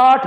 8